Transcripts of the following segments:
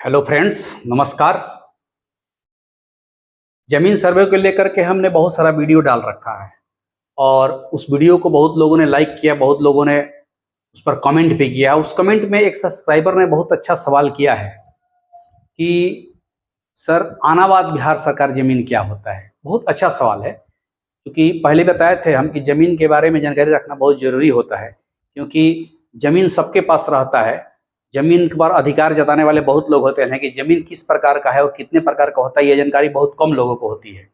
Hello friends, नमस्कार। जमीन सर्वे को लेकर के हमने बहुत सारा वीडियो डाल रखा है और उस वीडियो को बहुत लोगों ने लाइक किया, बहुत लोगों ने उस पर कमेंट भी किया। उस कमेंट में एक सब्सक्राइबर ने बहुत अच्छा सवाल किया है कि सर, आनावाद बिहार सरकार जमीन क्या होता है। बहुत अच्छा सवाल है, क्योंकि पहले बताए थे हम कि जमीन के बारे में जानकारी रखना बहुत ज़रूरी होता है, क्योंकि जमीन सबके पास रहता है। जमीन पर अधिकार जताने वाले बहुत लोग होते हैं कि जमीन किस प्रकार का है और कितने प्रकार का होता है, यह जानकारी बहुत कम लोगों को होती है।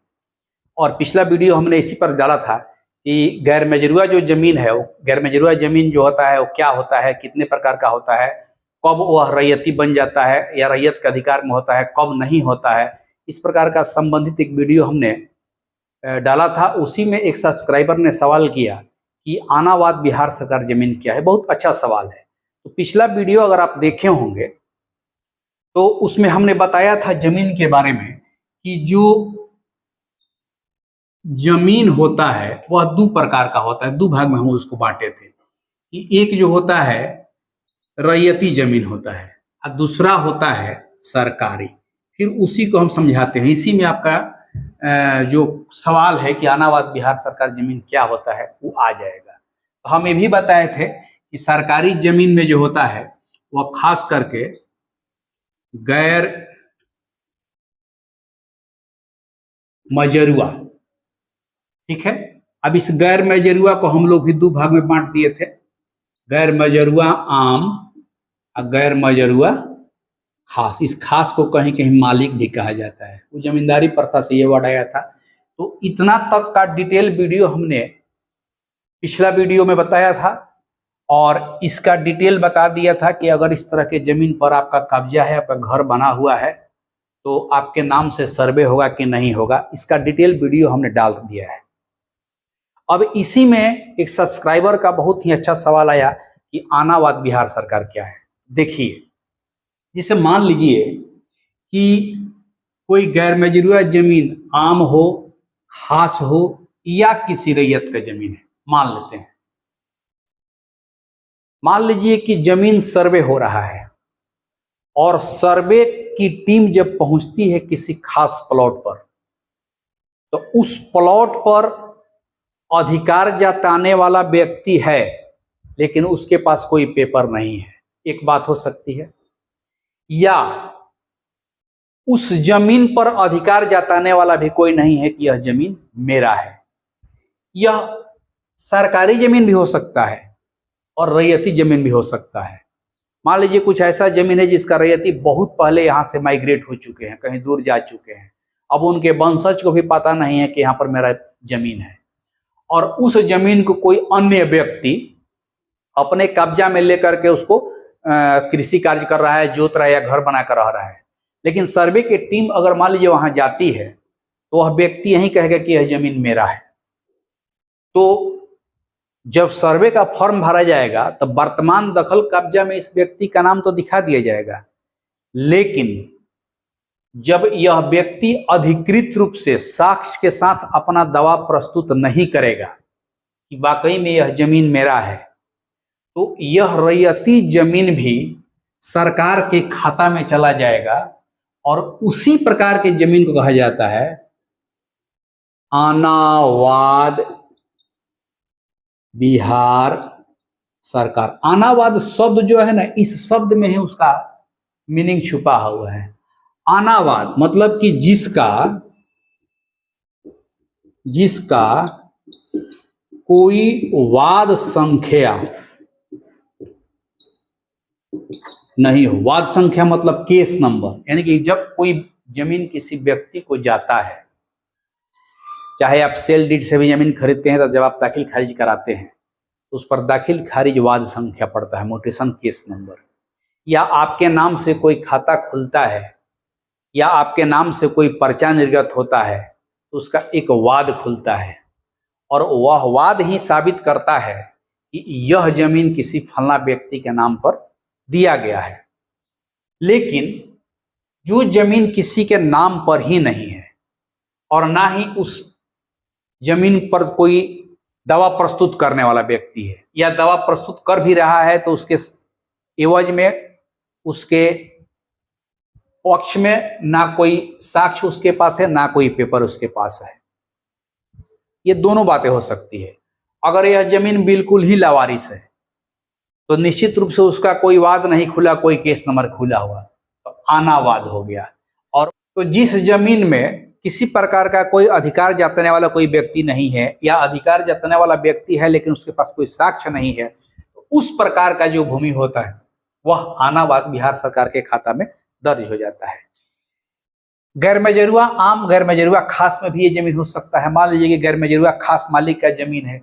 और पिछला वीडियो हमने इसी पर डाला था कि गैर मजरूआ जो जमीन है, वो गैर मजरूआ जमीन जो होता है वो क्या होता है, कितने प्रकार का होता है, कब वह रैयती बन जाता है या रैयत के अधिकार में होता है, कब नहीं होता है। इस प्रकार का संबंधित एक वीडियो हमने डाला था। उसी में एक सब्सक्राइबर ने सवाल किया कि आनावाद बिहार सरकार जमीन क्या है। बहुत अच्छा सवाल है। तो पिछला वीडियो अगर आप देखे होंगे तो उसमें हमने बताया था जमीन के बारे में कि जो जमीन होता है वह दो प्रकार का होता है। दो भाग में हम उसको बांटे थे कि एक जो होता है रैयती जमीन होता है और दूसरा होता है सरकारी। फिर उसी को हम समझाते हैं। इसी में आपका जो सवाल है कि आनावाद बिहार सरकार जमीन क्या होता है वो आ जाएगा। तो हम ये भी बताए थे कि सरकारी जमीन में जो होता है वह खास करके गैर मजरूआ, ठीक है। अब इस गैर मजरूआ को हम लोग भी दो भाग में बांट दिए थे, गैर मजरूआ आम और गैर मजरूआ खास। इस खास को कहीं कहीं मालिक भी कहा जाता है, वो जमींदारी प्रथा से ये वर्ड आया था। तो इतना तक का डिटेल वीडियो हमने पिछला वीडियो में बताया था और इसका डिटेल बता दिया था कि अगर इस तरह के जमीन पर आपका कब्जा है, आपका घर बना हुआ है, तो आपके नाम से सर्वे होगा कि नहीं होगा। इसका डिटेल वीडियो हमने डाल दिया है। अब इसी में एक सब्सक्राइबर का बहुत ही अच्छा सवाल आया कि आनावाद बिहार सरकार क्या है। देखिए, जैसे मान लीजिए कि कोई गैर मजरूआ जमीन आम हो, खास हो या किसी रैयत का जमीन है, मान लेते हैं। मान लीजिए कि जमीन सर्वे हो रहा है और सर्वे की टीम जब पहुंचती है किसी खास प्लॉट पर, तो उस प्लॉट पर अधिकार जताने वाला व्यक्ति है लेकिन उसके पास कोई पेपर नहीं है। एक बात हो सकती है, या उस जमीन पर अधिकार जताने वाला भी कोई नहीं है कि यह जमीन मेरा है। यह सरकारी जमीन भी हो सकता है और रैयती जमीन भी हो सकता है। मान लीजिए कुछ ऐसा जमीन है जिसका रैयती बहुत पहले यहाँ से माइग्रेट हो चुके हैं, कहीं दूर जा चुके हैं, अब उनके वंशज को भी पता नहीं है कि यहाँ पर मेरा जमीन है, और उस जमीन को कोई अन्य व्यक्ति अपने कब्जा में लेकर के उसको कृषि कार्य कर रहा है, जोत रहा है या घर बना कर रह रहा है। लेकिन सर्वे की टीम अगर मान लीजिए वहां जाती है तो वह व्यक्ति यही कहेगा कि यह जमीन मेरा है। तो जब सर्वे का फॉर्म भरा जाएगा तो वर्तमान दखल कब्जा में इस व्यक्ति का नाम तो दिखा दिया जाएगा, लेकिन जब यह व्यक्ति अधिकृत रूप से साक्ष्य के साथ अपना दावा प्रस्तुत नहीं करेगा कि वाकई में यह जमीन मेरा है, तो यह रैयती जमीन भी सरकार के खाता में चला जाएगा और उसी प्रकार के जमीन को कहा जाता है आनावाद बिहार सरकार। आनावाद शब्द जो है ना, इस शब्द में ही उसका मीनिंग छुपा हुआ है। आनावाद मतलब कि जिसका कोई वाद संख्या नहीं हो। वाद संख्या मतलब केस नंबर, यानी कि जब कोई जमीन किसी व्यक्ति को जाता है, चाहे आप सेल डीड से भी जमीन खरीदते हैं, तो जब आप दाखिल खारिज कराते हैं तो उस पर दाखिल खारिज वाद संख्या पड़ता है, मोटेशन केस नंबर। या आपके नाम से कोई खाता खुलता है या आपके नाम से कोई पर्चा निर्गत होता है तो उसका एक वाद खुलता है, और वह वाद ही साबित करता है कि यह जमीन किसी फलना व्यक्ति के नाम पर दिया गया है। लेकिन जो जमीन किसी के नाम पर ही नहीं है और ना ही उस जमीन पर कोई दवा प्रस्तुत करने वाला व्यक्ति है, या दवा प्रस्तुत कर भी रहा है तो उसके एवज में उसके पक्ष में ना कोई साक्ष्य उसके पास है, ना कोई पेपर उसके पास है। ये दोनों बातें हो सकती है। अगर यह जमीन बिल्कुल ही लावारिस है तो निश्चित रूप से उसका कोई वाद नहीं खुला, कोई केस नंबर खुला हुआ, तो अनावाद हो गया। और तो जिस जमीन में किसी प्रकार का कोई अधिकार जताने वाला कोई व्यक्ति नहीं है, या अधिकार जताने वाला व्यक्ति है लेकिन उसके पास कोई साक्ष्य नहीं है, तो उस प्रकार का जो भूमि होता है वह अनावाद बिहार सरकार के खाता में दर्ज हो जाता है। गैर मजरूआ आम, गैर मजरूआ खास में भी ये जमीन हो सकता है। मान लीजिए कि गैर मजरूआ खास मालिक का जमीन है,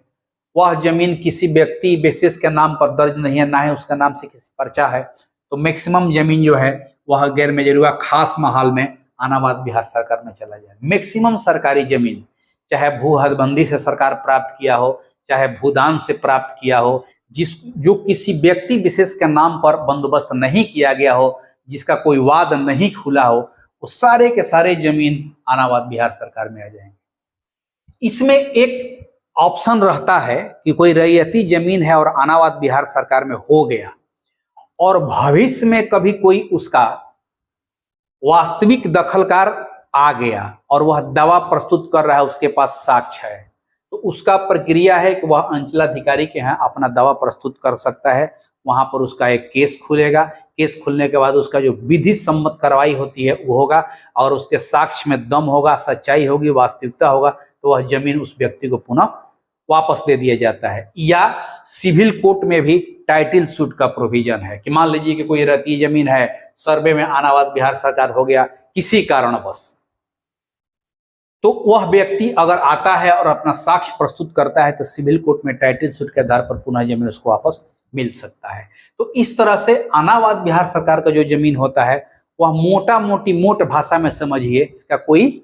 वह जमीन किसी व्यक्ति विशेष के नाम पर दर्ज नहीं है, ना है उसका नाम से किसी पर्चा है, तो मैक्सिमम जमीन जो है वह गैर मजरूआ खास माहौल में अनावाद बिहार सरकार में चला जाए। मैक्सिमम सरकारी जमीन, चाहे भू हदबंदी से सरकार प्राप्त किया हो, चाहे भूदान से प्राप्त किया हो, जो किसी व्यक्ति विशेष के नाम पर बंदोबस्त नहीं किया गया हो, जिसका कोई वाद नहीं खुला हो, वो सारे के सारे जमीन अनावाद बिहार सरकार में आ जाएंगे। इसमें एक ऑप्शन रहता है कि कोई रैयती जमीन है और अनावाद बिहार सरकार में हो गया और भविष्य में कभी कोई उसका वास्तविक दखलकार आ गया और वह दावा प्रस्तुत कर रहा है, उसके पास साक्ष्य है, तो उसका प्रक्रिया है कि वह अंचलाधिकारी के यहाँ अपना दावा प्रस्तुत कर सकता है। वहां पर उसका एक केस खुलेगा, केस खुलने के बाद उसका जो विधि सम्मत कार्रवाई होती है वो होगा और उसके साक्ष्य में दम होगा, सच्चाई होगी, वास्तविकता होगा, तो वह जमीन उस व्यक्ति को पुनः वापस दे दिया जाता है। या सिविल कोर्ट में भी टाइटल सूट का प्रोविजन है कि मान लीजिए कि कोई रती जमीन है, सर्वे में अनावाद बिहार सरकार हो गया किसी कारणवश, तो वह व्यक्ति अगर आता है और अपना साक्ष्य प्रस्तुत करता है तो सिविल कोर्ट में टाइटल सूट के आधार पर पुनः जमीन उसको वापस मिल सकता है। तो इस तरह से अनावाद बिहार सरकार का जो जमीन होता है वह मोट भाषा में समझिए, इसका कोई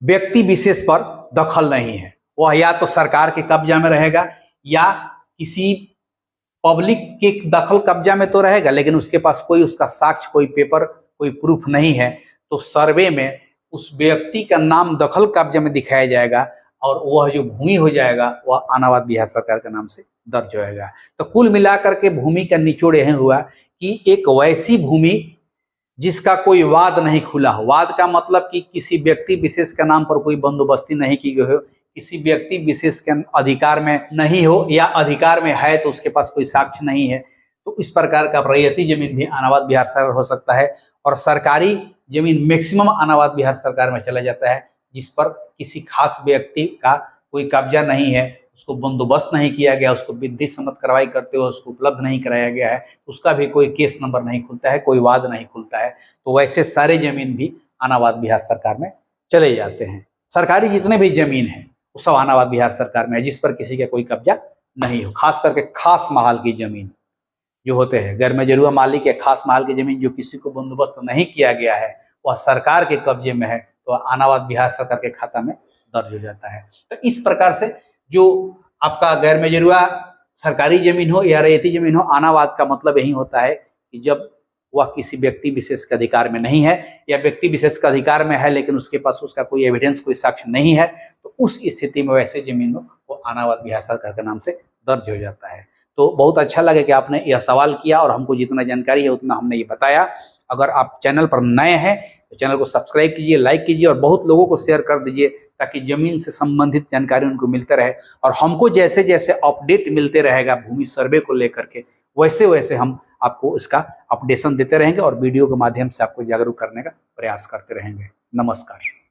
व्यक्ति विशेष पर दखल नहीं है। वह या तो सरकार के कब्जा में रहेगा या किसी पब्लिक के दखल कब्जा में तो रहेगा, लेकिन उसके पास कोई उसका साक्ष्य, कोई पेपर, कोई प्रूफ नहीं है, तो सर्वे में उस व्यक्ति का नाम दखल कब्जा में दिखाया जाएगा और वह जो भूमि हो जाएगा वह अनावाद बिहार सरकार के नाम से दर्ज होएगा। तो कुल मिलाकर के भूमि का निचोड़ यह हुआ कि एक वैसी भूमि जिसका कोई वाद नहीं खुला हो, वाद का मतलब कि किसी व्यक्ति विशेष के नाम पर कोई बंदोबस्ती नहीं की गई हो, किसी व्यक्ति विशेष के अधिकार में नहीं हो या अधिकार में है तो उसके पास कोई साक्ष्य नहीं है, तो इस प्रकार का रैयती जमीन भी अनावाद बिहार सरकार हो सकता है। और सरकारी जमीन मैक्सिमम अनावाद बिहार सरकार में चला जाता है, जिस पर किसी खास व्यक्ति का कोई कब्जा नहीं है, उसको बंदोबस्त नहीं किया गया, उसको विधि सम्मत कार्रवाई करते हुए उसको उपलब्ध नहीं कराया गया है, उसका भी कोई केस नंबर नहीं खुलता है, कोई वाद नहीं खुलता है, तो वैसे सारे जमीन भी अनावाद बिहार सरकार में चले जाते हैं। सरकारी जितने भी जमीन है वो सब अनावाद बिहार सरकार में है, जिस पर किसी का कोई कब्जा नहीं हो। खास करके खास माहौल की जमीन जो होते हैं, गैर मजरूआ मालिक या खास माहौल की जमीन जो किसी को बंदोबस्त नहीं किया गया है, वह सरकार के कब्जे में है, तो अनावाद बिहार सरकार के खाता में दर्ज हो जाता है। तो इस प्रकार से जो आपका गैर मजरूआ सरकारी जमीन हो या रैयती जमीन हो, अनावाद का मतलब यही होता है कि जब वह किसी व्यक्ति विशेष के अधिकार में नहीं है या व्यक्ति विशेष के अधिकार में है लेकिन उसके पास उसका कोई एविडेंस, कोई साक्ष्य नहीं है, तो उस स्थिति में वैसे जमीन वो अनावाद बिहार सरकार के नाम से दर्ज हो जाता है। तो बहुत अच्छा लगा कि आपने यह सवाल किया और हमको जितना जानकारी है उतना हमने ये बताया। अगर आप चैनल पर नए हैं तो चैनल को सब्सक्राइब कीजिए, लाइक कीजिए और बहुत लोगों को शेयर कर दीजिए ताकि जमीन से संबंधित जानकारी उनको मिलते रहे और हमको जैसे जैसे अपडेट मिलते रहेगा भूमि सर्वे को लेकर के, वैसे वैसे हम आपको इसका अपडेशन देते रहेंगे और वीडियो के माध्यम से आपको जागरूक करने का प्रयास करते रहेंगे। नमस्कार।